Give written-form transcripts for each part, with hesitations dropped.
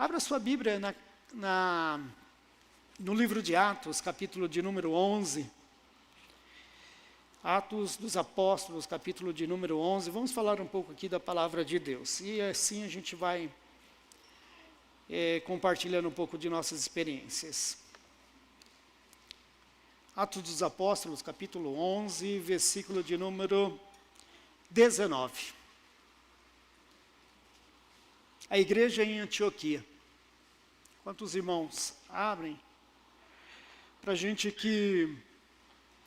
Abra sua Bíblia no livro de Atos, capítulo de número 11. Atos dos Apóstolos, capítulo de número 11. Vamos falar um pouco aqui da palavra de Deus. E assim a gente vai compartilhando um pouco de nossas experiências. Atos dos Apóstolos, capítulo 11, versículo de número 19. A igreja em Antioquia. Quantos irmãos abrem? Para a gente que,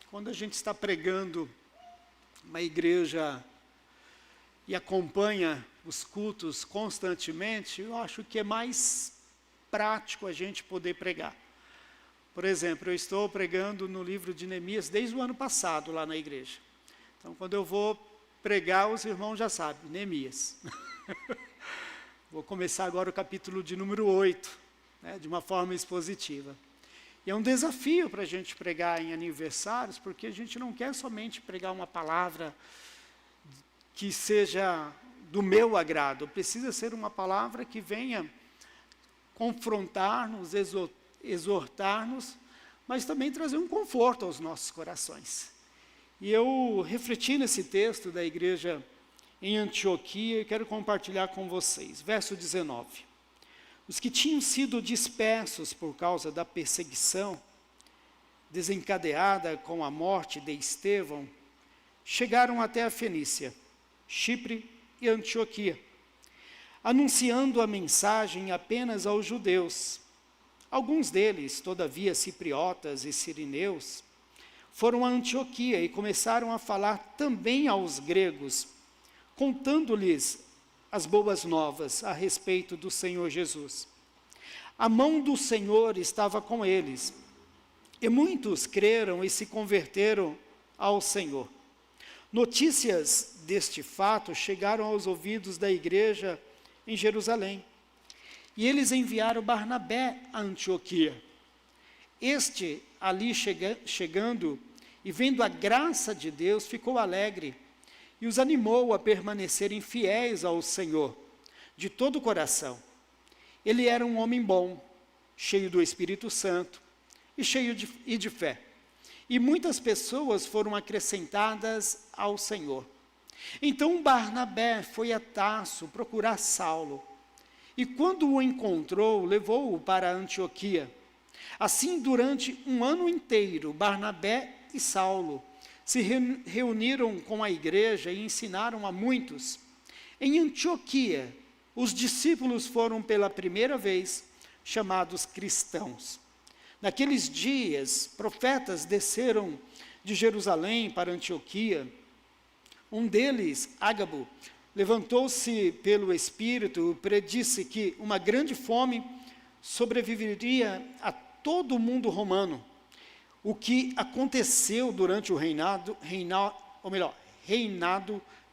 quando a gente está pregando uma igreja e acompanha os cultos constantemente, eu acho que é mais prático a gente poder pregar. Por exemplo, eu estou pregando no livro de Neemias desde o ano passado lá na igreja. Então, quando eu vou pregar, os irmãos já sabem, Neemias. Vou começar agora o capítulo de número 8, de uma forma expositiva. E é um desafio para a gente pregar em aniversários, porque a gente não quer somente pregar uma palavra que seja do meu agrado. Precisa ser uma palavra que venha confrontar-nos, exortar-nos, mas também trazer um conforto aos nossos corações. E eu refleti nesse texto da igreja em Antioquia e quero compartilhar com vocês. Verso 19. Os que tinham sido dispersos por causa da perseguição desencadeada com a morte de Estevão, chegaram até a Fenícia, Chipre e Antioquia, anunciando a mensagem apenas aos judeus. Alguns deles, todavia cipriotas e sirineus, foram a Antioquia e começaram a falar também aos gregos, contando-lhes as boas novas a respeito do Senhor Jesus. A mão do Senhor estava com eles, e muitos creram e se converteram ao Senhor. Notícias deste fato chegaram aos ouvidos da igreja em Jerusalém, e eles enviaram Barnabé a Antioquia. Este, ali chegando e vendo a graça de Deus, ficou alegre, e os animou a permanecerem fiéis ao Senhor, de todo o coração. Ele era um homem bom, cheio do Espírito Santo e cheio de fé. E muitas pessoas foram acrescentadas ao Senhor. Então Barnabé foi a Tarso procurar Saulo, e quando o encontrou, levou-o para Antioquia. Assim, durante um ano inteiro, Barnabé e Saulo se reuniram com a igreja e ensinaram a muitos. Em Antioquia, os discípulos foram pela primeira vez chamados cristãos. Naqueles dias, profetas desceram de Jerusalém para Antioquia. Um deles, Ágabo, levantou-se pelo Espírito e predisse que uma grande fome sobreviveria a todo o mundo romano, o que aconteceu durante o reinado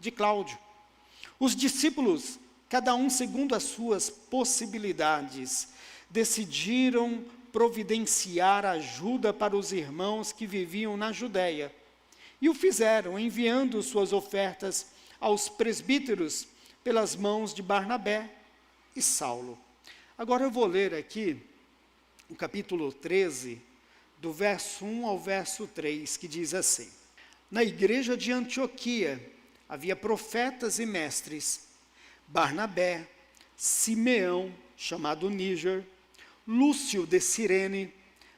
de Cláudio. Os discípulos, cada um segundo as suas possibilidades, decidiram providenciar ajuda para os irmãos que viviam na Judéia. E o fizeram, enviando suas ofertas aos presbíteros pelas mãos de Barnabé e Saulo. Agora eu vou ler aqui o capítulo 13, do verso 1 ao verso 3, que diz assim: Na igreja de Antioquia havia profetas e mestres, Barnabé, Simeão, chamado Níger, Lúcio de Cirene,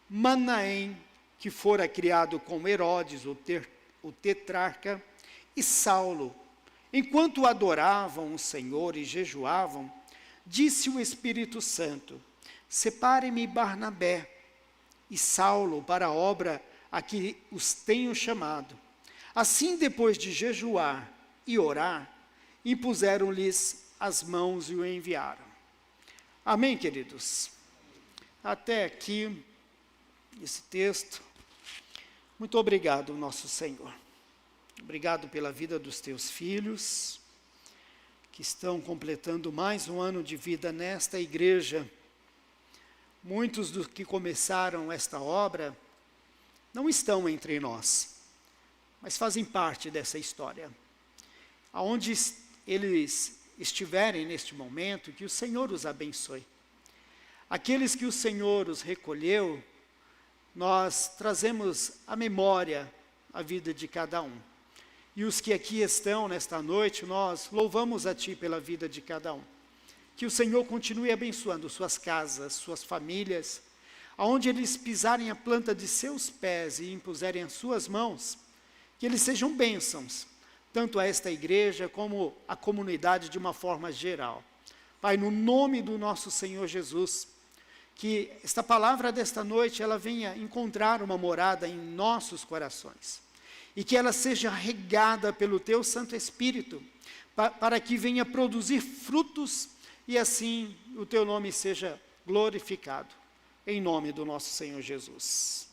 Manaém, que fora criado com Herodes, o tetrarca, e Saulo. Enquanto adoravam o Senhor e jejuavam, disse o Espírito Santo: Separe-me Barnabé e Saulo para a obra a que os tenho chamado. Assim, depois de jejuar e orar, impuseram-lhes as mãos e o enviaram. Amém, queridos? Até aqui, esse texto. Muito obrigado, nosso Senhor. Obrigado pela vida dos teus filhos, que estão completando mais um ano de vida nesta igreja. Muitos dos que começaram esta obra não estão entre nós, mas fazem parte dessa história. Aonde eles estiverem neste momento, que o Senhor os abençoe. aqueles que o Senhor os recolheu, nós trazemos à memória a vida de cada um. E os que aqui estão nesta noite, nós louvamos a Ti pela vida de cada um. Que o Senhor continue abençoando suas casas, suas famílias, aonde eles pisarem a planta de seus pés e impuserem as suas mãos, que eles sejam bênçãos, tanto a esta igreja como a comunidade de uma forma geral. Pai, no nome do nosso Senhor Jesus, que esta palavra desta noite, ela venha encontrar uma morada em nossos corações, e que ela seja regada pelo Teu Santo Espírito, para que venha produzir frutos, e assim o Teu nome seja glorificado, em nome do nosso Senhor Jesus.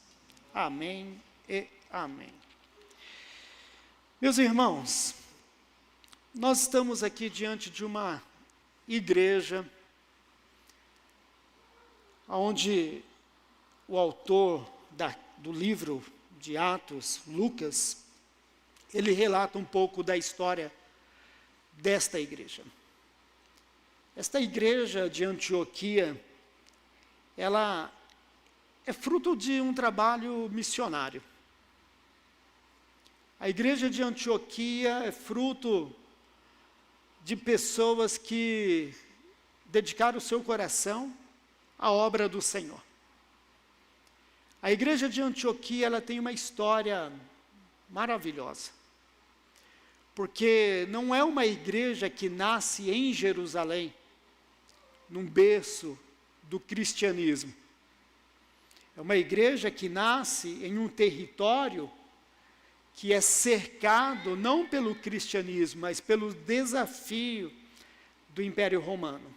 Amém e amém. Meus irmãos, nós estamos aqui diante de uma igreja onde o autor do livro de Atos, Lucas, ele relata um pouco da história desta igreja. Esta igreja de Antioquia, ela é fruto de um trabalho missionário. A igreja de Antioquia é fruto de pessoas que dedicaram o seu coração à obra do Senhor. A igreja de Antioquia, ela tem uma história maravilhosa, porque não é uma igreja que nasce em Jerusalém, num berço do cristianismo. É uma igreja que nasce em um território que é cercado não pelo cristianismo, mas pelo desafio do Império Romano.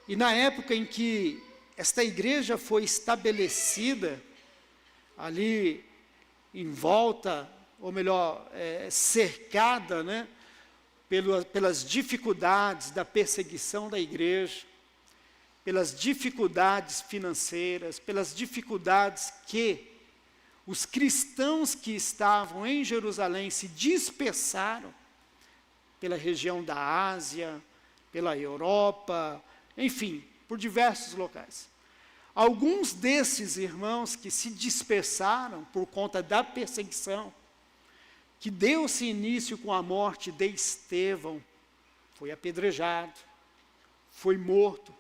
E na época em que esta igreja foi estabelecida, ali em volta, ou melhor, cercada, né, pelas dificuldades da perseguição da igreja, pelas dificuldades financeiras, pelas dificuldades que os cristãos que estavam em Jerusalém se dispersaram pela região da Ásia, pela Europa, enfim, por diversos locais. Alguns desses irmãos que se dispersaram por conta da perseguição, que deu-se início com a morte de Estevão, foi apedrejado, foi morto,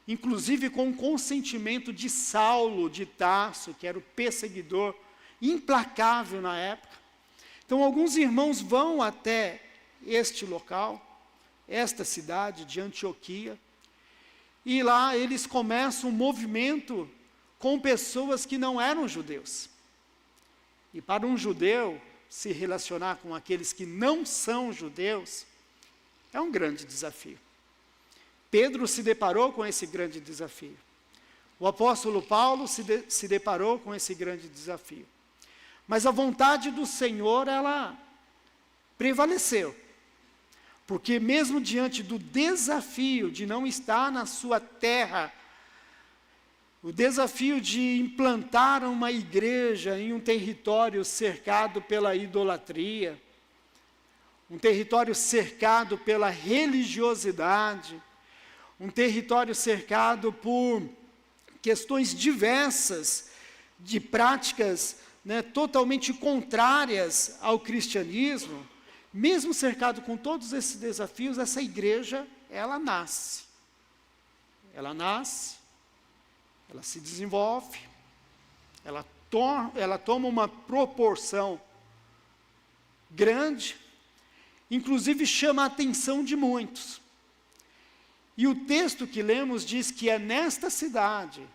inclusive com o consentimento de Saulo de Tarso, que era o perseguidor implacável na época. Então, alguns irmãos vão até este local, esta cidade de Antioquia, e lá eles começam um movimento com pessoas que não eram judeus. E para um judeu se relacionar com aqueles que não são judeus é um grande desafio. Pedro se deparou com esse grande desafio. O apóstolo Paulo se deparou com esse grande desafio. Mas a vontade do Senhor, ela prevaleceu. Porque mesmo diante do desafio de não estar na sua terra, o desafio de implantar uma igreja em um território cercado pela idolatria, um território cercado pela religiosidade, um território cercado por questões diversas, de práticas, né, totalmente contrárias ao cristianismo, mesmo cercado com todos esses desafios, essa igreja, ela nasce. Ela nasce, ela se desenvolve, ela toma uma proporção grande, inclusive chama a atenção de muitos. E o texto que lemos diz que é nesta cidade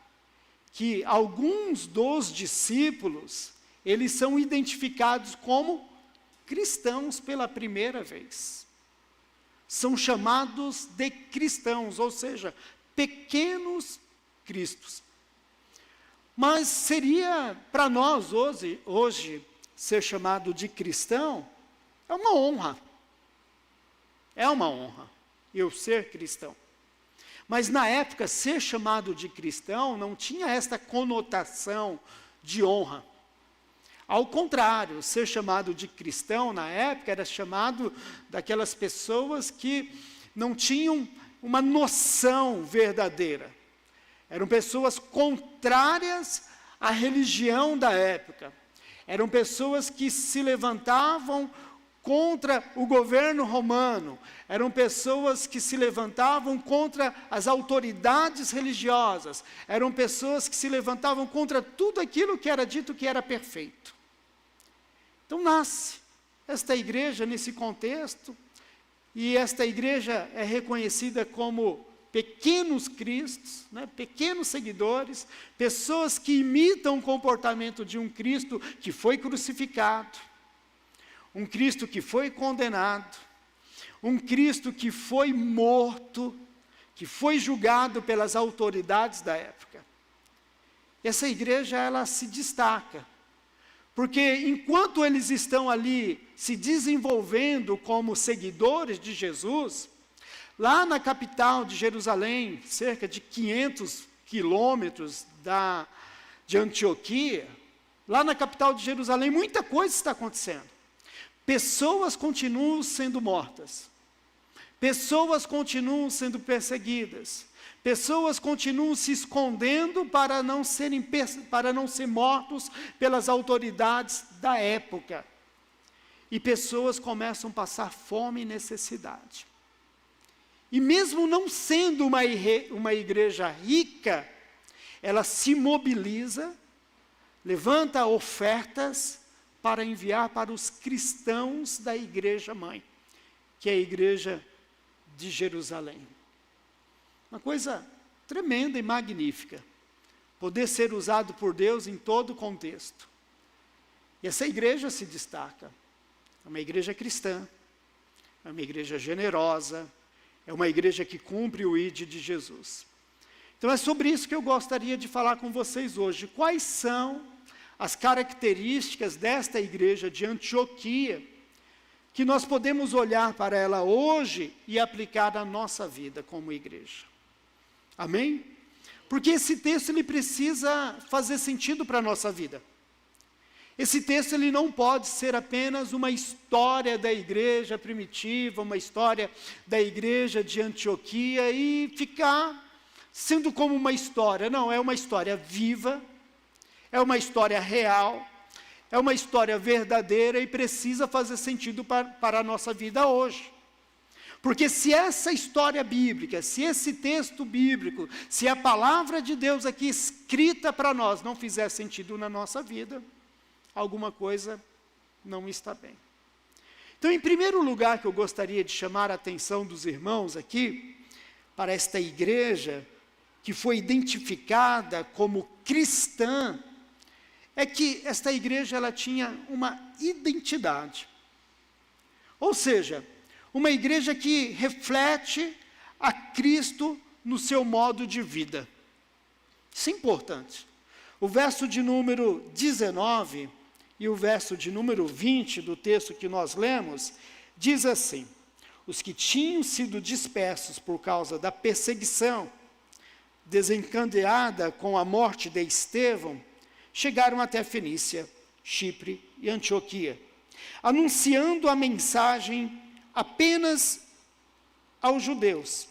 que alguns dos discípulos, eles são identificados como cristãos pela primeira vez. São chamados de cristãos, ou seja, pequenos cristos. Mas seria para nós hoje ser chamado de cristão é uma honra. É uma honra eu ser cristão. Mas na época, ser chamado de cristão não tinha esta conotação de honra. Ao contrário, ser chamado de cristão na época era chamado daquelas pessoas que não tinham uma noção verdadeira. Eram pessoas contrárias à religião da época. Eram pessoas que se levantavam contra o governo romano. Eram pessoas que se levantavam contra as autoridades religiosas. Eram pessoas que se levantavam contra tudo aquilo que era dito que era perfeito. Então nasce esta igreja nesse contexto, e esta igreja é reconhecida como pequenos cristos, né, pequenos seguidores, pessoas que imitam o comportamento de um Cristo que foi crucificado, um Cristo que foi condenado, um Cristo que foi morto, que foi julgado pelas autoridades da época. Essa igreja, ela se destaca, porque enquanto eles estão ali se desenvolvendo como seguidores de Jesus, lá na capital de Jerusalém, cerca de 500 quilômetros de Antioquia, lá na capital de Jerusalém, muita coisa está acontecendo. Pessoas continuam sendo mortas, pessoas continuam sendo perseguidas, pessoas continuam se escondendo para não ser mortos pelas autoridades da época. E pessoas começam a passar fome e necessidade. E mesmo não sendo uma igreja rica, ela se mobiliza, levanta ofertas para enviar para os cristãos da igreja mãe, que é a igreja de Jerusalém. Uma coisa tremenda e magnífica, poder ser usado por Deus em todo o contexto. E essa igreja se destaca. É uma igreja cristã, é uma igreja generosa, é uma igreja que cumpre o ID de Jesus. Então é sobre isso que eu gostaria de falar com vocês hoje. Quais são as características desta igreja de Antioquia, que nós podemos olhar para ela hoje e aplicar na nossa vida como igreja? Amém? Porque esse texto ele precisa fazer sentido para a nossa vida. Esse texto ele não pode ser apenas uma história da igreja primitiva, uma história da igreja de Antioquia e ficar sendo como uma história. Não, é uma história viva, é uma história real, é uma história verdadeira e precisa fazer sentido para a nossa vida hoje. Porque se essa história bíblica, se esse texto bíblico, se a palavra de Deus aqui escrita para nós não fizer sentido na nossa vida, alguma coisa não está bem. Então, em primeiro lugar, que eu gostaria de chamar a atenção dos irmãos aqui, para esta igreja, que foi identificada como cristã, é que esta igreja ela tinha uma identidade. Ou seja, uma igreja que reflete a Cristo no seu modo de vida. Isso é importante. O verso de número 19 e o verso de número 20 do texto que nós lemos, diz assim: os que tinham sido dispersos por causa da perseguição, desencadeada com a morte de Estevão, chegaram até Fenícia, Chipre e Antioquia, anunciando a mensagem apenas aos judeus.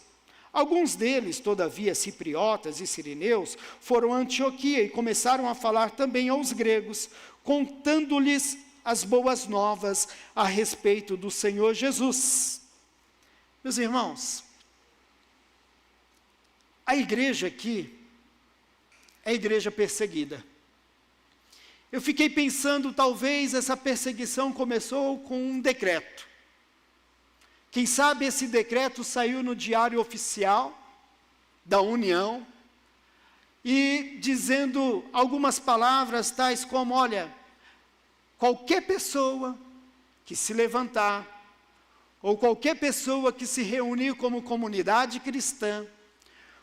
Alguns deles, todavia, cipriotas e sirineus, foram a Antioquia e começaram a falar também aos gregos, contando-lhes as boas novas a respeito do Senhor Jesus. Meus irmãos, a igreja aqui é a igreja perseguida. Eu fiquei pensando, talvez essa perseguição começou com um decreto. Quem sabe esse decreto saiu no Diário Oficial da União, e dizendo algumas palavras tais como: olha, qualquer pessoa que se levantar, ou qualquer pessoa que se reunir como comunidade cristã,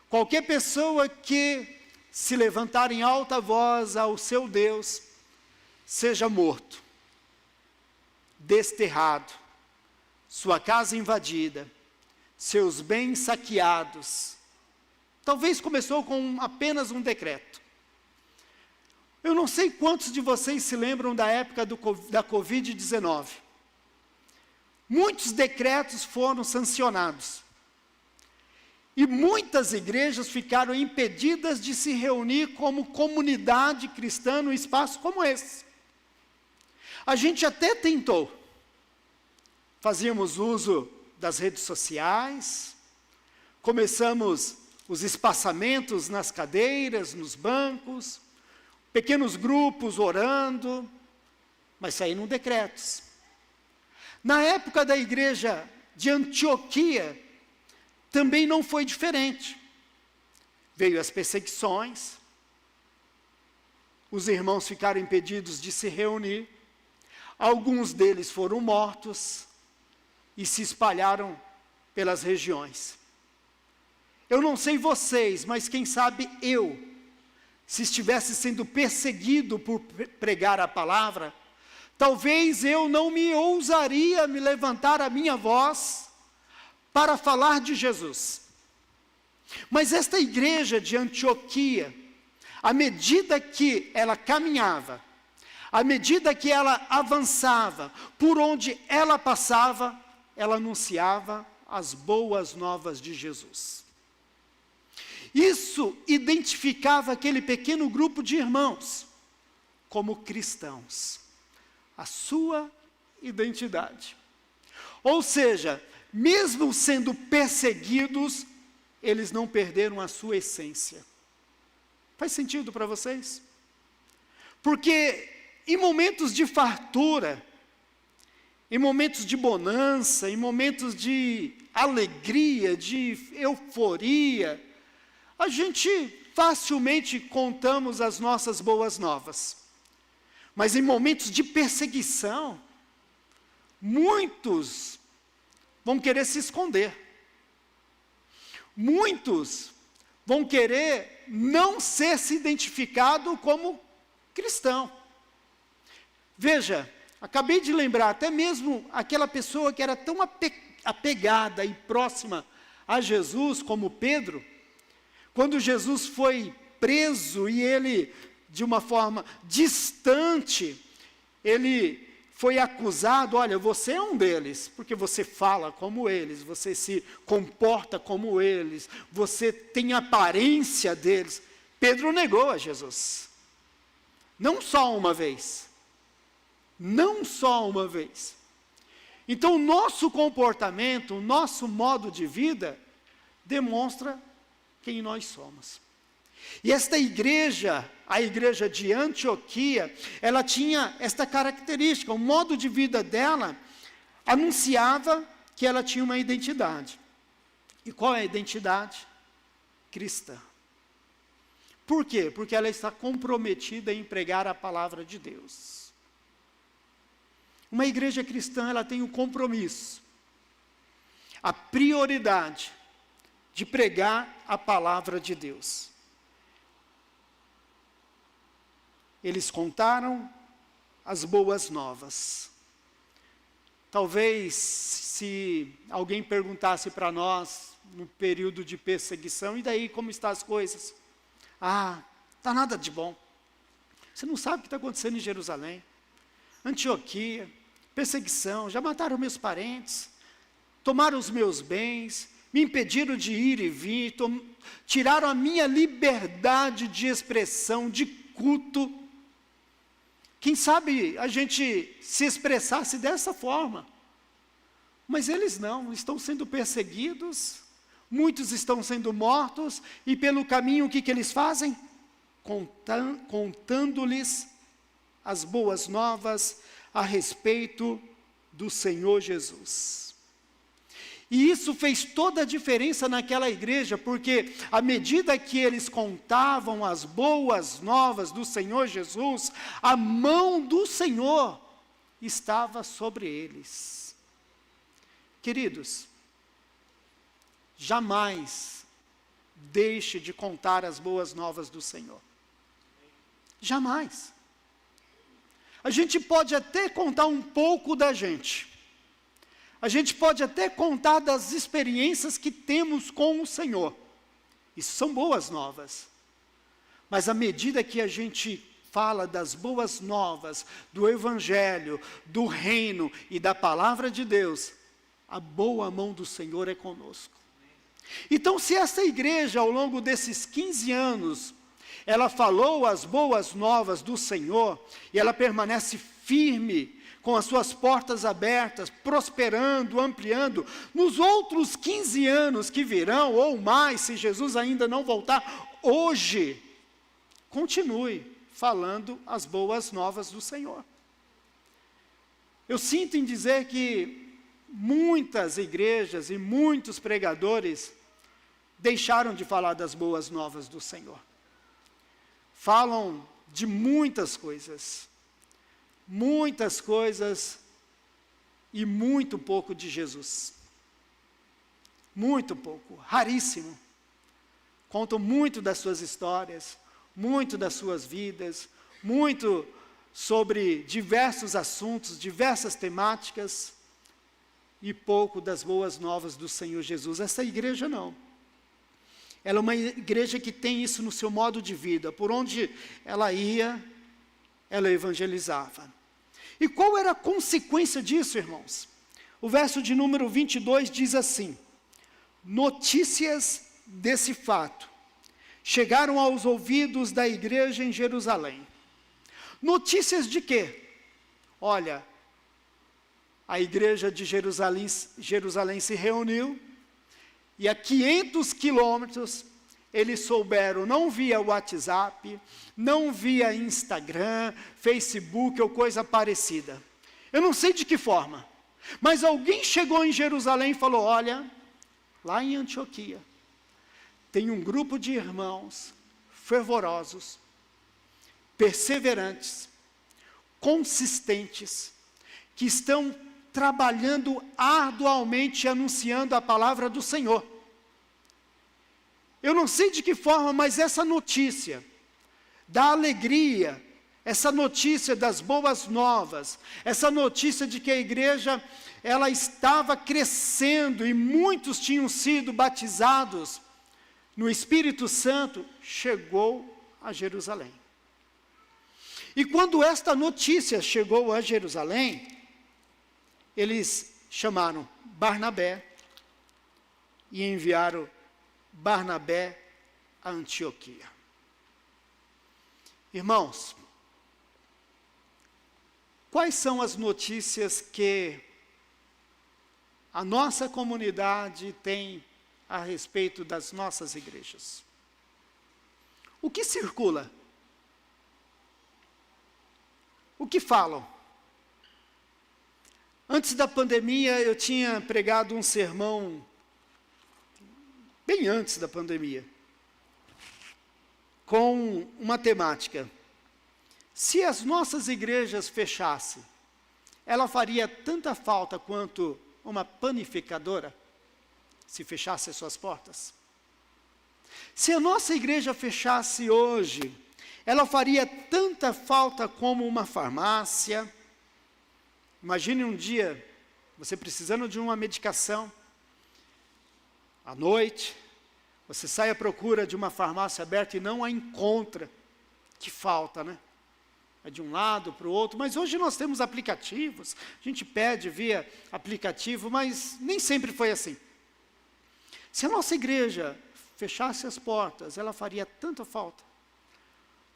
qualquer pessoa que se levantar em alta voz ao seu Deus, seja morto, desterrado, sua casa invadida, seus bens saqueados. Talvez começou com apenas um decreto. Eu não sei quantos de vocês se lembram da época da Covid-19. Muitos decretos foram sancionados. E muitas igrejas ficaram impedidas de se reunir como comunidade cristã num espaço como esse. A gente até tentou. Fazíamos uso das redes sociais, começamos os espaçamentos nas cadeiras, nos bancos, pequenos grupos orando, mas saíram decretos. Na época da igreja de Antioquia, também não foi diferente. Veio as perseguições, os irmãos ficaram impedidos de se reunir, alguns deles foram mortos e se espalharam pelas regiões. Eu não sei vocês, mas quem sabe eu, se estivesse sendo perseguido por pregar a palavra, talvez eu não me ousaria me levantar a minha voz para falar de Jesus. Mas esta igreja de Antioquia, à medida que ela caminhava, à medida que ela avançava, por onde ela passava, ela anunciava as boas novas de Jesus. Isso identificava aquele pequeno grupo de irmãos como cristãos, a sua identidade. Ou seja, mesmo sendo perseguidos, eles não perderam a sua essência. Faz sentido para vocês? Porque em momentos de fartura, em momentos de bonança, em momentos de alegria, de euforia, a gente facilmente contamos as nossas boas novas. Mas em momentos de perseguição, muitos vão querer se esconder. Muitos vão querer não ser se identificado como cristão. Veja, acabei de lembrar, até mesmo aquela pessoa que era tão apegada e próxima a Jesus como Pedro, quando Jesus foi preso e ele, de uma forma distante, ele foi acusado, olha, você é um deles, porque você fala como eles, você se comporta como eles, você tem aparência deles. Pedro negou a Jesus. Não só uma vez. Não só uma vez. Então, o nosso comportamento, o nosso modo de vida, demonstra quem nós somos. E esta igreja, a igreja de Antioquia, ela tinha esta característica, o modo de vida dela anunciava que ela tinha uma identidade. E qual é a identidade? Cristã. Por quê? Porque ela está comprometida em pregar a palavra de Deus. Uma igreja cristã, ela tem o compromisso, a prioridade de pregar a palavra de Deus. Eles contaram as boas novas. Talvez, se alguém perguntasse para nós, no período de perseguição, e daí, como estão as coisas? Ah, está nada de bom. Você não sabe o que está acontecendo em Jerusalém. Antioquia, perseguição, já mataram meus parentes, tomaram os meus bens, me impediram de ir e vir, tiraram a minha liberdade de expressão, de culto. Quem sabe a gente se expressasse dessa forma. Mas eles não, estão sendo perseguidos, muitos estão sendo mortos, e pelo caminho o que eles fazem? Contando-lhes as boas novas a respeito do Senhor Jesus. E isso fez toda a diferença naquela igreja, porque à medida que eles contavam as boas novas do Senhor Jesus, a mão do Senhor estava sobre eles. Queridos, jamais deixe de contar as boas novas do Senhor. Jamais. A gente pode até contar um pouco da gente. A gente pode até contar das experiências que temos com o Senhor. Isso são boas novas. Mas à medida que a gente fala das boas novas, do Evangelho, do reino e da palavra de Deus, a boa mão do Senhor é conosco. Então, se essa igreja, ao longo desses 15 anos, ela falou as boas novas do Senhor, e ela permanece firme, com as suas portas abertas, prosperando, ampliando, nos outros 15 anos que virão, ou mais, se Jesus ainda não voltar, hoje, continue falando as boas novas do Senhor. Eu sinto em dizer que muitas igrejas e muitos pregadores deixaram de falar das boas novas do Senhor. Falam de muitas coisas e muito pouco de Jesus. Muito pouco, raríssimo. Contam muito das suas histórias, muito das suas vidas, muito sobre diversos assuntos, diversas temáticas, e pouco das boas novas do Senhor Jesus. Essa igreja não. Ela é uma igreja que tem isso no seu modo de vida. Por onde ela ia, ela evangelizava. E qual era a consequência disso, irmãos? O verso de número 22 diz assim: notícias desse fato chegaram aos ouvidos da igreja em Jerusalém. Notícias de quê? Olha, a igreja de Jerusalém se reuniu, e a 500 quilômetros, eles souberam, não via WhatsApp, não via Instagram, Facebook ou coisa parecida. Eu não sei de que forma, mas alguém chegou em Jerusalém e falou: olha, lá em Antioquia, tem um grupo de irmãos fervorosos, perseverantes, consistentes, que estão trabalhando arduamente, anunciando a palavra do Senhor. Eu não sei de que forma, mas essa notícia da alegria, essa notícia das boas novas, essa notícia de que a igreja, ela estava crescendo e muitos tinham sido batizados no Espírito Santo, chegou a Jerusalém. E quando esta notícia chegou a Jerusalém, eles chamaram Barnabé e enviaram Barnabé a Antioquia. Irmãos, quais são as notícias que a nossa comunidade tem a respeito das nossas igrejas? O que circula? O que falam? Antes da pandemia, eu tinha pregado um sermão, bem antes da pandemia, com uma temática: se as nossas igrejas fechassem, ela faria tanta falta quanto uma panificadora, se fechasse as suas portas? Se a nossa igreja fechasse hoje, ela faria tanta falta como uma farmácia. Imagine um dia, você precisando de uma medicação, à noite, você sai à procura de uma farmácia aberta e não a encontra. Que falta, né? É de um lado para o outro, mas hoje nós temos aplicativos, a gente pede via aplicativo, mas nem sempre foi assim. Se a nossa igreja fechasse as portas, ela faria tanta falta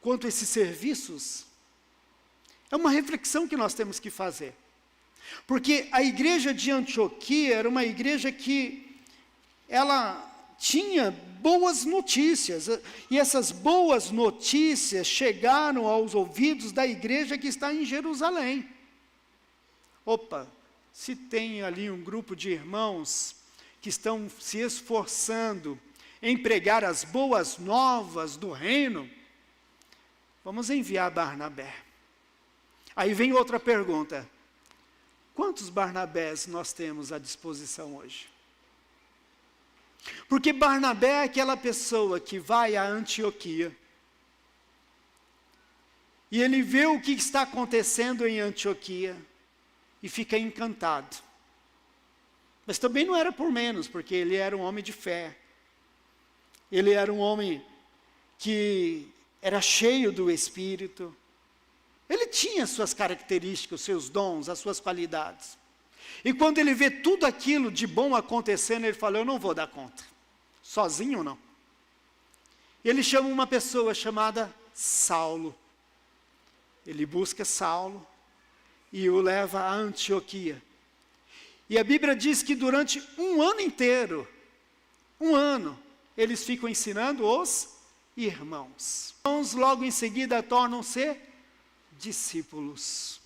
quanto esses serviços. É uma reflexão que nós temos que fazer. Porque a igreja de Antioquia era uma igreja que ela tinha boas notícias, e essas boas notícias chegaram aos ouvidos da igreja que está em Jerusalém. Opa, se tem ali um grupo de irmãos que estão se esforçando em pregar as boas novas do reino, vamos enviar Barnabé. Aí vem outra pergunta: quantos Barnabés nós temos à disposição hoje? Porque Barnabé é aquela pessoa que vai a Antioquia, e ele vê o que está acontecendo em Antioquia, e fica encantado. Mas também não era por menos, porque ele era um homem de fé. Ele era um homem que era cheio do Espírito. Ele tinha suas características, os seus dons, as suas qualidades. E quando ele vê tudo aquilo de bom acontecendo, ele fala: eu não vou dar conta. sozinho não. Ele chama uma pessoa chamada Saulo. Ele busca Saulo e o leva a Antioquia. E a Bíblia diz que durante um ano inteiro, eles ficam ensinando os irmãos. Irmãos logo em seguida tornam-se discípulos.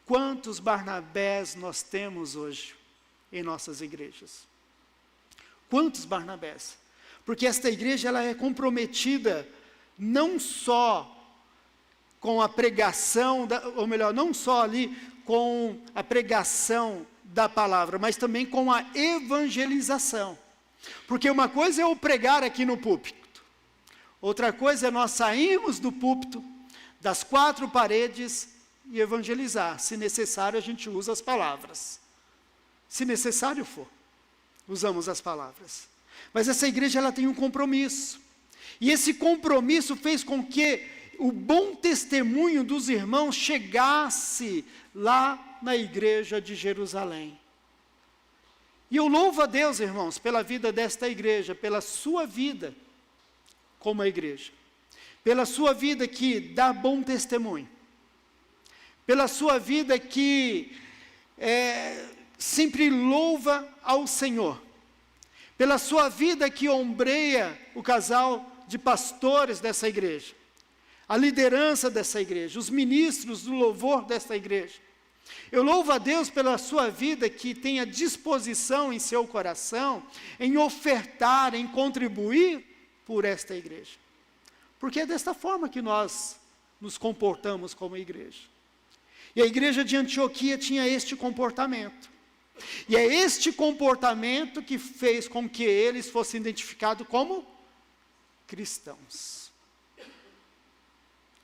Quantos Barnabés nós temos hoje em nossas igrejas? Quantos Barnabés? Porque esta igreja ela é comprometida não só com a pregação, ou melhor, não só ali com a pregação da palavra, mas também com a evangelização. Porque uma coisa é eu pregar aqui no púlpito, outra coisa é nós sairmos do púlpito, das quatro paredes e evangelizar. Se necessário, a gente usa as palavras. Se necessário for, usamos as palavras. Mas essa igreja ela tem um compromisso. E esse compromisso fez com que o bom testemunho dos irmãos chegasse lá na igreja de Jerusalém. E eu louvo a Deus, irmãos, pela vida desta igreja, pela sua vida como a igreja, pela sua vida que dá bom testemunho, pela sua vida que sempre louva ao Senhor, pela sua vida que ombreia o casal de pastores dessa igreja, a liderança dessa igreja, os ministros do louvor dessa igreja. Eu louvo a Deus pela sua vida que tem a disposição em seu coração em ofertar, em contribuir por esta igreja. Porque é desta forma que nós nos comportamos como igreja. E a igreja de Antioquia tinha este comportamento. E é este comportamento que fez com que eles fossem identificados como cristãos.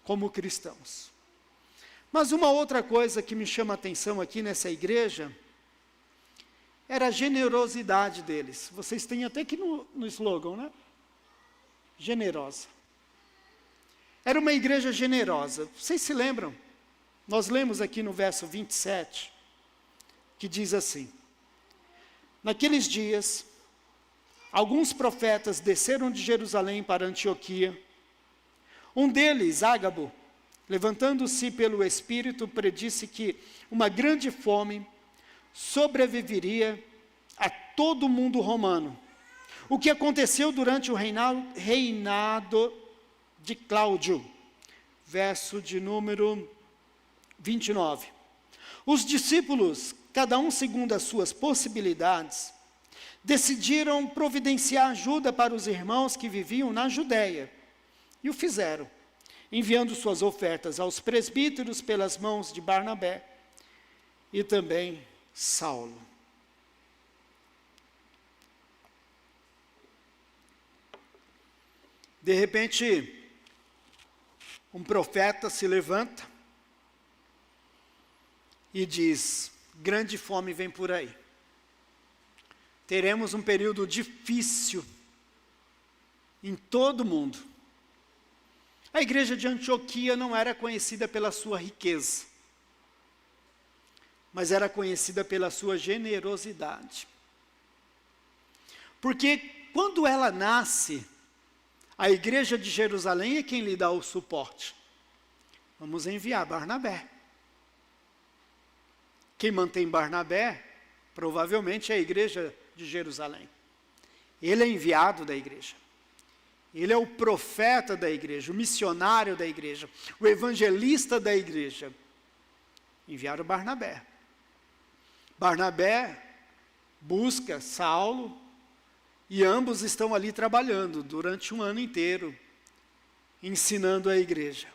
Como cristãos. Mas uma outra coisa que me chama a atenção aqui nessa igreja era a generosidade deles. Vocês têm até aqui no slogan, né? Generosa. Era uma igreja generosa. Vocês se lembram? Nós lemos aqui no verso 27, que diz assim: naqueles dias, alguns profetas desceram de Jerusalém para Antioquia. Um deles, Ágabo, levantando-se pelo Espírito, predisse que uma grande fome sobreviveria a todo o mundo romano. O que aconteceu durante o reinado de Cláudio. Verso de número 29. Os discípulos, cada um segundo as suas possibilidades, decidiram providenciar ajuda para os irmãos que viviam na Judéia. E o fizeram, enviando suas ofertas aos presbíteros pelas mãos de Barnabé e também Saulo. De repente, um profeta se levanta e diz: grande fome vem por aí. Teremos um período difícil em todo o mundo. A igreja de Antioquia não era conhecida pela sua riqueza, mas era conhecida pela sua generosidade. Porque quando ela nasce, a igreja de Jerusalém é quem lhe dá o suporte. Vamos enviar Barnabé. Quem mantém Barnabé, provavelmente é a igreja de Jerusalém. Ele é enviado da igreja. Ele é o profeta da igreja, o missionário da igreja, o evangelista da igreja. Enviaram Barnabé. Barnabé busca Saulo e ambos estão ali trabalhando durante um ano inteiro, ensinando a igreja.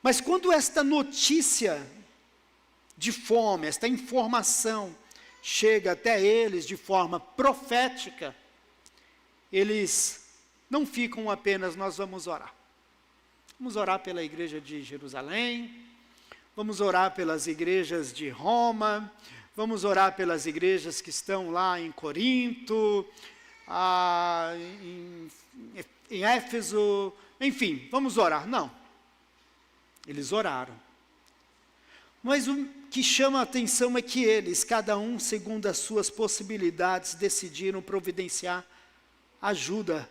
Mas quando esta notícia de fome, esta informação chega até eles de forma profética, eles não ficam apenas, nós vamos orar. Vamos orar pela igreja de Jerusalém, vamos orar pelas igrejas de Roma, vamos orar pelas igrejas que estão lá em Corinto, em Éfeso, enfim, vamos orar. Não, eles oraram. Mas o que chama a atenção é que eles, cada um segundo as suas possibilidades, decidiram providenciar ajuda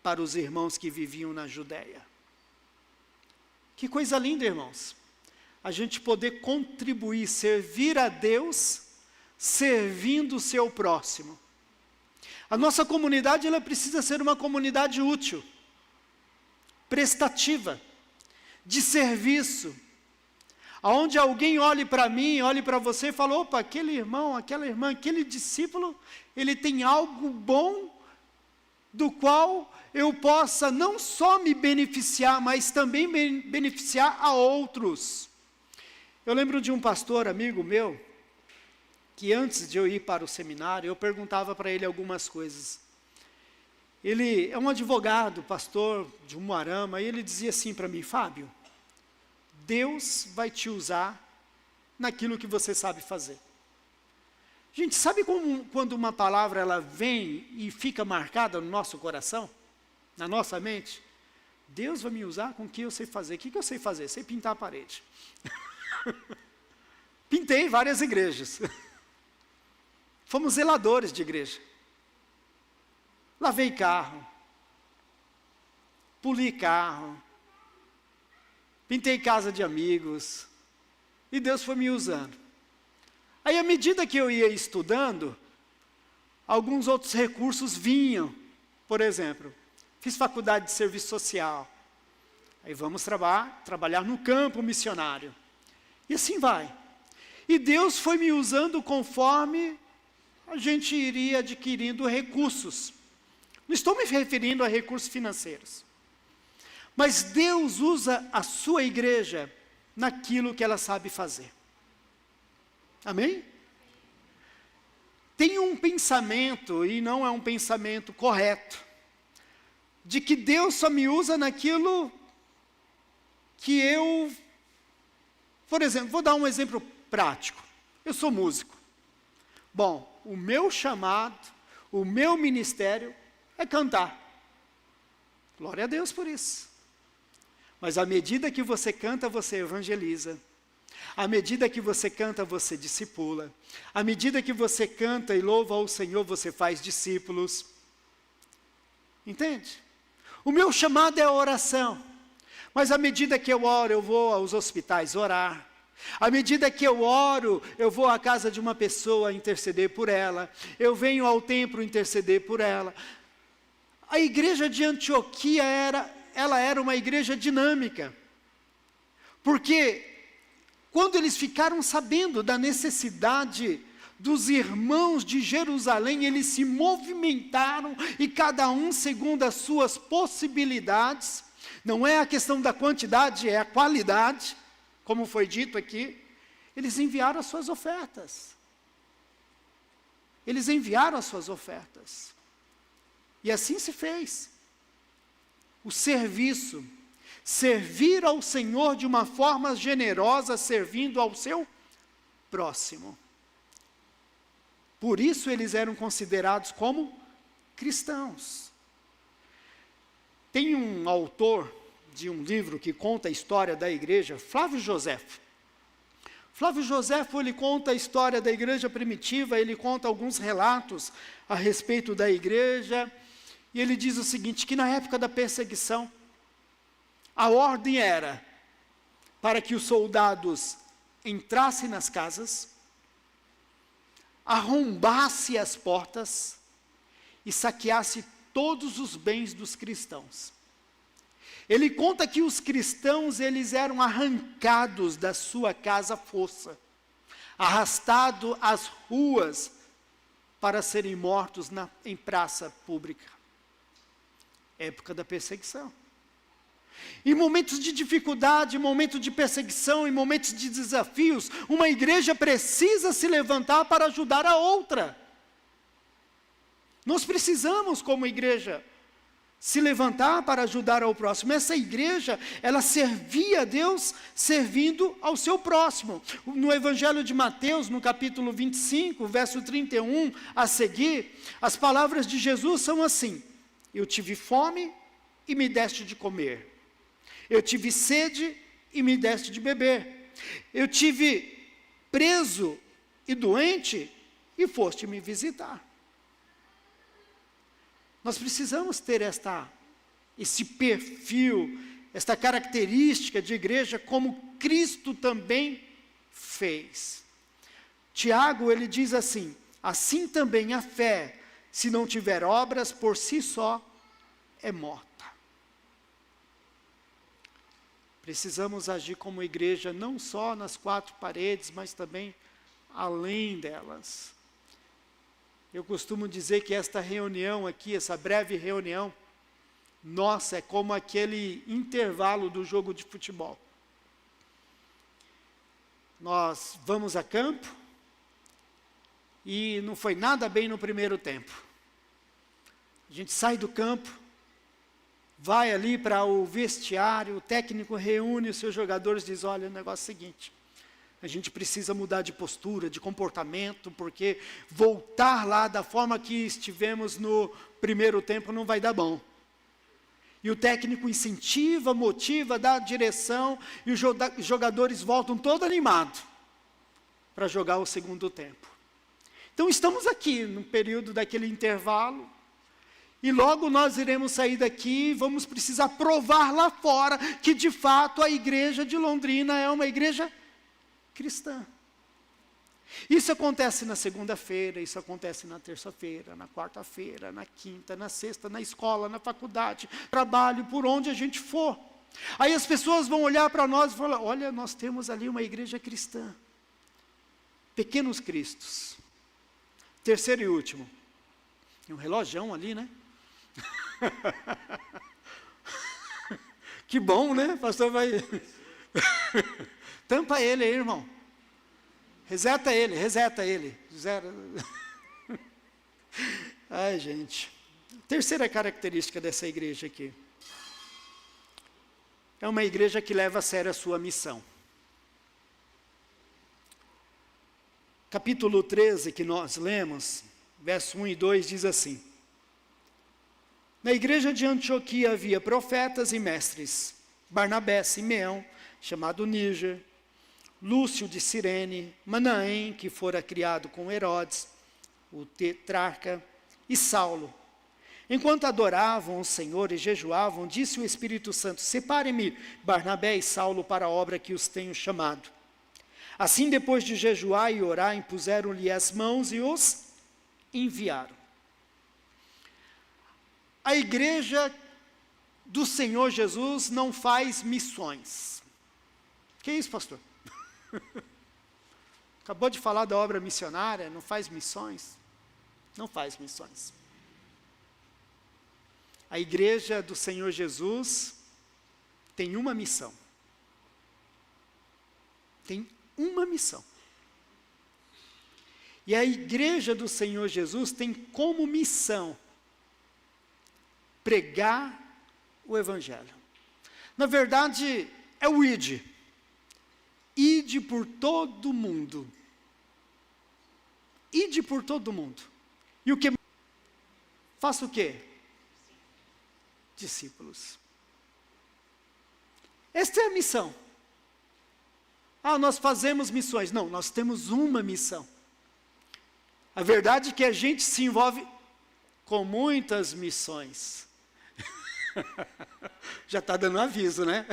para os irmãos que viviam na Judéia. Que coisa linda, irmãos. A gente poder contribuir, servir a Deus, servindo o seu próximo. A nossa comunidade, ela precisa ser uma comunidade útil, prestativa, de serviço, aonde alguém olhe para mim, olhe para você e fale, opa, aquele irmão, aquela irmã, aquele discípulo, ele tem algo bom, do qual eu possa não só me beneficiar, mas também beneficiar a outros. Eu lembro de um pastor, amigo meu, que antes de eu ir para o seminário, eu perguntava para ele algumas coisas. Ele é um advogado, pastor de Umuarama, e ele dizia assim para mim, Fábio, Deus vai te usar naquilo que você sabe fazer. Gente, sabe quando uma palavra ela vem e fica marcada no nosso coração, na nossa mente? Deus vai me usar com o que eu sei fazer. O que eu sei fazer? Sei pintar a parede. Pintei várias igrejas. Fomos zeladores de igreja. Lavei carro. Poli carro. Pintei casa de amigos. E Deus foi me usando. Aí, à medida que eu ia estudando, alguns outros recursos vinham. Por exemplo, fiz faculdade de serviço social. Aí vamos trabalhar no campo missionário. E assim vai. E Deus foi me usando conforme a gente iria adquirindo recursos. Não estou me referindo a recursos financeiros. Mas Deus usa a sua igreja naquilo que ela sabe fazer. Amém? Tem um pensamento, e não é um pensamento correto, de que Deus só me usa naquilo que eu... Por exemplo, vou dar um exemplo prático. Eu sou músico. Bom, o meu chamado, o meu ministério é cantar. Glória a Deus por isso. Mas à medida que você canta, você evangeliza. À medida que você canta, você discipula. À medida que você canta e louva ao Senhor, você faz discípulos. Entende? O meu chamado é a oração. Mas à medida que eu oro, eu vou aos hospitais orar. À medida que eu oro, eu vou à casa de uma pessoa interceder por ela. Eu venho ao templo interceder por ela. A igreja de Antioquia ela era uma igreja dinâmica. Porque quando eles ficaram sabendo da necessidade dos irmãos de Jerusalém, eles se movimentaram e cada um segundo as suas possibilidades. Não é a questão da quantidade, é a qualidade, como foi dito aqui. Eles enviaram as suas ofertas. Eles enviaram as suas ofertas. E assim se fez. O serviço, servir ao Senhor de uma forma generosa, servindo ao seu próximo. Por isso eles eram considerados como cristãos. Tem um autor de um livro que conta a história da igreja, Flávio Joséfo. Flávio Joséfo, ele conta a história da igreja primitiva, ele conta alguns relatos a respeito da igreja, e ele diz o seguinte, que na época da perseguição, a ordem era para que os soldados entrassem nas casas, arrombassem as portas e saqueassem todos os bens dos cristãos. Ele conta que os cristãos, eles eram arrancados da sua casa à força, arrastados às ruas para serem mortos em praça pública. Época da perseguição. Em momentos de dificuldade, em momentos de perseguição, em momentos de desafios, uma igreja precisa se levantar para ajudar a outra. Nós precisamos, como igreja, se levantar para ajudar ao próximo. Essa igreja, ela servia a Deus servindo ao seu próximo. No Evangelho de Mateus, no capítulo 25, verso 31 a seguir, as palavras de Jesus são assim: eu tive fome e me deste de comer. Eu tive sede e me deste de beber. Eu tive preso e doente e foste me visitar. Nós precisamos ter esse perfil, esta característica de igreja como Cristo também fez. Tiago, ele diz assim: assim também a fé, se não tiver obras, por si só é morta. Precisamos agir como igreja, não só nas quatro paredes, mas também além delas. Eu costumo dizer que esta reunião aqui, essa breve reunião, nossa, é como aquele intervalo do jogo de futebol. Nós vamos a campo e não foi nada bem no primeiro tempo. A gente sai do campo, vai ali para o vestiário, o técnico reúne os seus jogadores e diz: olha, o negócio é o seguinte, a gente precisa mudar de postura, de comportamento, porque voltar lá da forma que estivemos no primeiro tempo não vai dar bom. E o técnico incentiva, motiva, dá direção, e os jogadores voltam todos animados para jogar o segundo tempo. Então estamos aqui no período daquele intervalo, e logo nós iremos sair daqui e vamos precisar provar lá fora que de fato a igreja de Londrina é uma igreja cristã. Isso acontece na segunda-feira, isso acontece na terça-feira, na quarta-feira, na quinta, na sexta, na escola, na faculdade, trabalho, por onde a gente for. Aí as pessoas vão olhar para nós e falar: olha, nós temos ali uma igreja cristã. Pequenos cristos. Terceiro e último. Tem um relojão ali, né? Que bom, né? O pastor vai... Tampa ele aí, irmão. Reseta ele. Zero. Ai, gente. Terceira característica dessa igreja aqui. É uma igreja que leva a sério a sua missão. Capítulo 13, que nós lemos, verso 1 e 2, diz assim: na igreja de Antioquia havia profetas e mestres, Barnabé, Simeão, chamado Níger, Lúcio de Cirene, Manaém, que fora criado com Herodes, o tetrarca, e Saulo. Enquanto adoravam o Senhor e jejuavam, disse o Espírito Santo: separem-me Barnabé e Saulo para a obra que os tenho chamado. Assim, depois de jejuar e orar, impuseram-lhe as mãos e os enviaram. A igreja do Senhor Jesus não faz missões. Que isso, pastor? Acabou de falar da obra missionária, não faz missões? Não faz missões. A igreja do Senhor Jesus tem uma missão. Tem uma missão. E a igreja do Senhor Jesus tem como missão pregar o evangelho. Na verdade, é o ide. Ide por todo mundo. Ide por todo mundo. E o que? Faça o quê? Discípulos. Esta é a missão. Ah, nós fazemos missões. Não, nós temos uma missão. A verdade é que a gente se envolve com muitas missões. Já está dando aviso, né?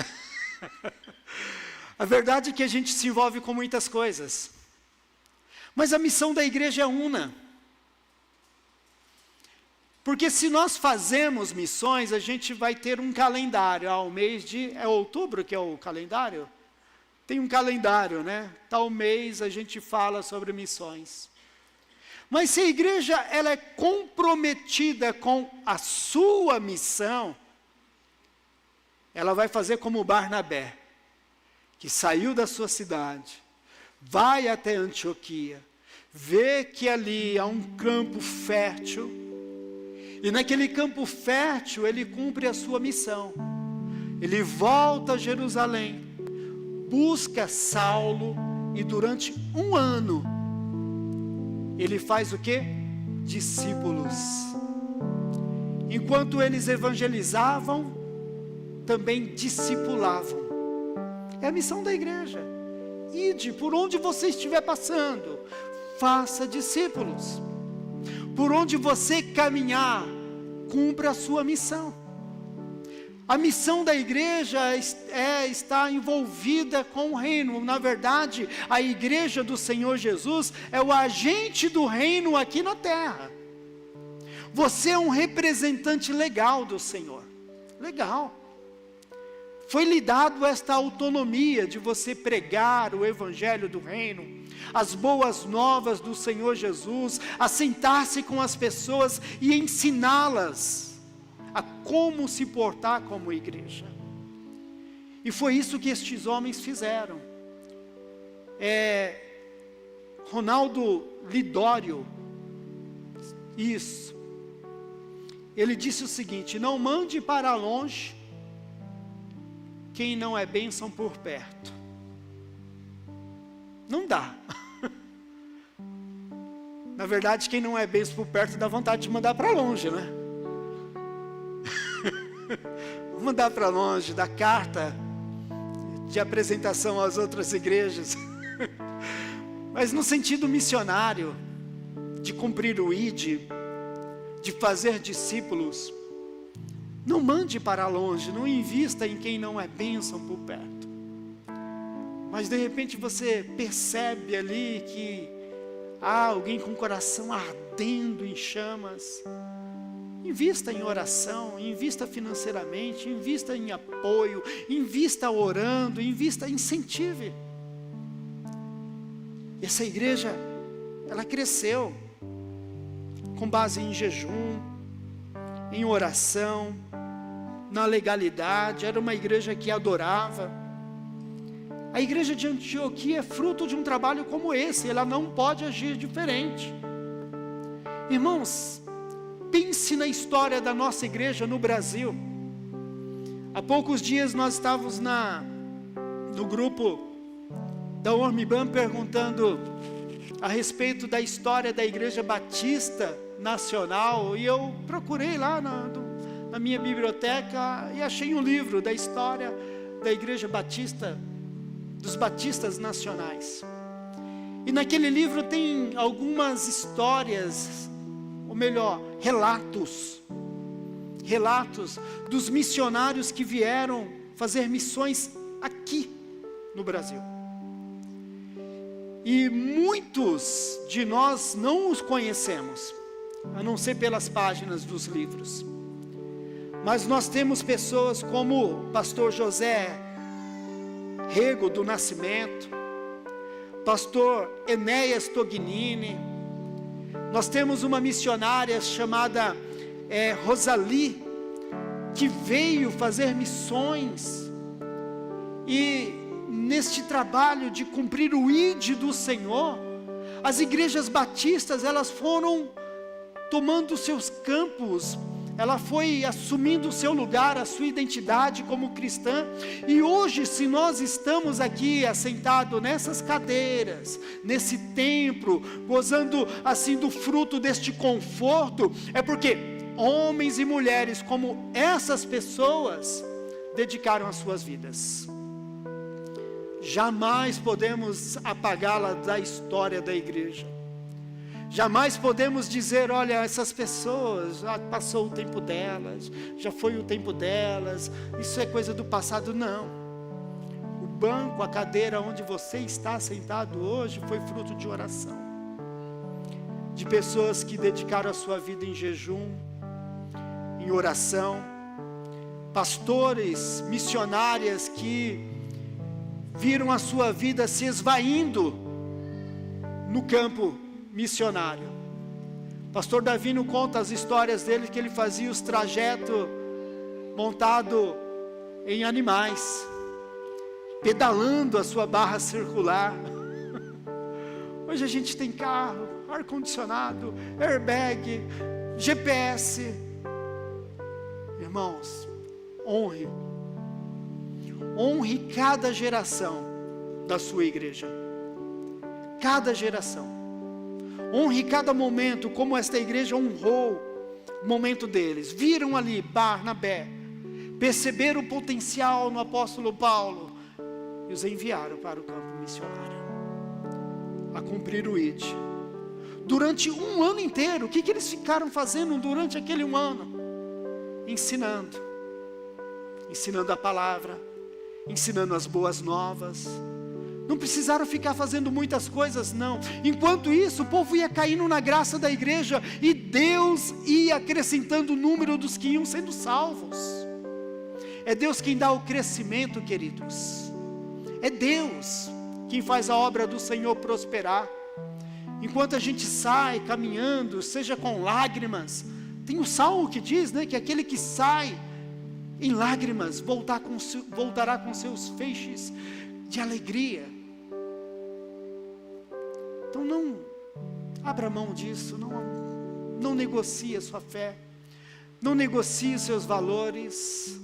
A verdade é que a gente se envolve com muitas coisas. Mas a missão da igreja é una. Porque se nós fazemos missões, a gente vai ter um calendário. O mês de... É outubro que é o calendário? Tem um calendário, né? Tal mês a gente fala sobre missões. Mas se a igreja ela é comprometida com a sua missão, ela vai fazer como Barnabé, que saiu da sua cidade, vai até Antioquia, vê que ali há um campo fértil, e naquele campo fértil ele cumpre a sua missão. Ele volta a Jerusalém, busca Saulo, e durante 1 ano, ele faz o quê? Discípulos. Enquanto eles evangelizavam, também discipulavam. É a missão da igreja. ide por onde você estiver passando, faça discípulos. Por onde você caminhar, cumpra a sua missão. A missão da igreja está envolvida com o reino. Na verdade, a igreja do Senhor Jesus é o agente do reino aqui na terra. Você é um representante legal do Senhor. Legal. Foi lhe dado esta autonomia de você pregar o evangelho do reino, as boas novas do Senhor Jesus, assentar-se com as pessoas e ensiná-las a como se portar como igreja. E foi isso que estes homens fizeram. Ronaldo Lidório, isso, ele disse o seguinte: não mande para longe quem não é bênção por perto. Não dá. Na verdade, quem não é bênção por perto dá vontade de mandar para longe, né? Mandar para longe, dar carta de apresentação às outras igrejas. Mas no sentido missionário, de cumprir o ID, de fazer discípulos, não mande para longe, não invista em quem não é bênção por perto. Mas de repente você percebe ali que há alguém com o coração ardendo em chamas. Invista em oração, invista financeiramente, invista em apoio, invista orando, invista, incentive. Essa igreja, ela cresceu com base em jejum, em oração, na legalidade. Era uma igreja que adorava. A igreja de Antioquia é fruto de um trabalho como esse. Ela não pode agir diferente. Irmãos, pense na história da nossa igreja no Brasil. Há poucos dias nós estávamos no grupo da Ormiban perguntando a respeito da história da Igreja Batista Nacional, e eu procurei lá na minha biblioteca e achei um livro da história da Igreja Batista, dos Batistas Nacionais. E naquele livro tem algumas histórias, ou melhor, relatos dos missionários que vieram fazer missões aqui no Brasil. E muitos de nós não os conhecemos, a não ser pelas páginas dos livros. Mas nós temos pessoas como o pastor José Rego do Nascimento, pastor Enéas Tognini. Nós temos uma missionária chamada Rosali, que veio fazer missões, e neste trabalho de cumprir o ID do Senhor, as igrejas batistas, elas foram tomando seus campos, ela foi assumindo o seu lugar, a sua identidade como cristã. E hoje, se nós estamos aqui assentados nessas cadeiras, nesse templo, gozando assim do fruto deste conforto, é porque homens e mulheres como essas pessoas dedicaram as suas vidas. Jamais podemos apagá-la da história da igreja. Jamais podemos dizer, olha, essas pessoas, já passou o tempo delas, já foi o tempo delas, isso é coisa do passado. Não. O banco, a cadeira onde você está sentado hoje foi fruto de oração, de pessoas que dedicaram a sua vida em jejum, em oração, pastores, missionárias que viram a sua vida se esvaindo no campo missionário. Pastor Davino conta as histórias dele, que ele fazia os trajetos montado em animais, pedalando a sua barra circular. Hoje a gente tem carro, ar-condicionado, airbag, GPS. Irmãos, honre cada geração da sua igreja, cada geração. Honre cada momento, como esta igreja honrou o momento deles. Viram ali Barnabé, perceberam o potencial no apóstolo Paulo, e os enviaram para o campo missionário, a cumprir o ID. Durante um ano inteiro, o que eles ficaram fazendo durante aquele um ano? Ensinando a palavra, ensinando as boas novas. Não precisaram ficar fazendo muitas coisas, não. Enquanto isso, o povo ia caindo na graça da igreja, e Deus ia acrescentando o número dos que iam sendo salvos. É Deus quem dá o crescimento, queridos. É Deus quem faz a obra do Senhor prosperar. Enquanto a gente sai caminhando, seja com lágrimas, tem o salmo que diz, né, que aquele que sai em lágrimas voltará com seus feixes de alegria. Então não abra mão disso, não negocie a sua fé, não negocie os seus valores.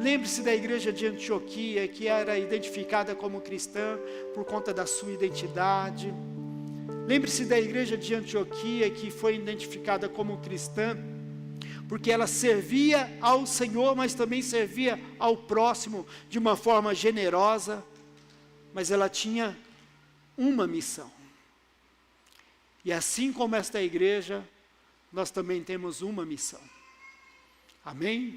Lembre-se da igreja de Antioquia, que era identificada como cristã por conta da sua identidade. Lembre-se da igreja de Antioquia, que foi identificada como cristã porque ela servia ao Senhor, mas também servia ao próximo de uma forma generosa. Mas ela tinha uma missão. E assim como esta igreja, nós também temos uma missão. Amém?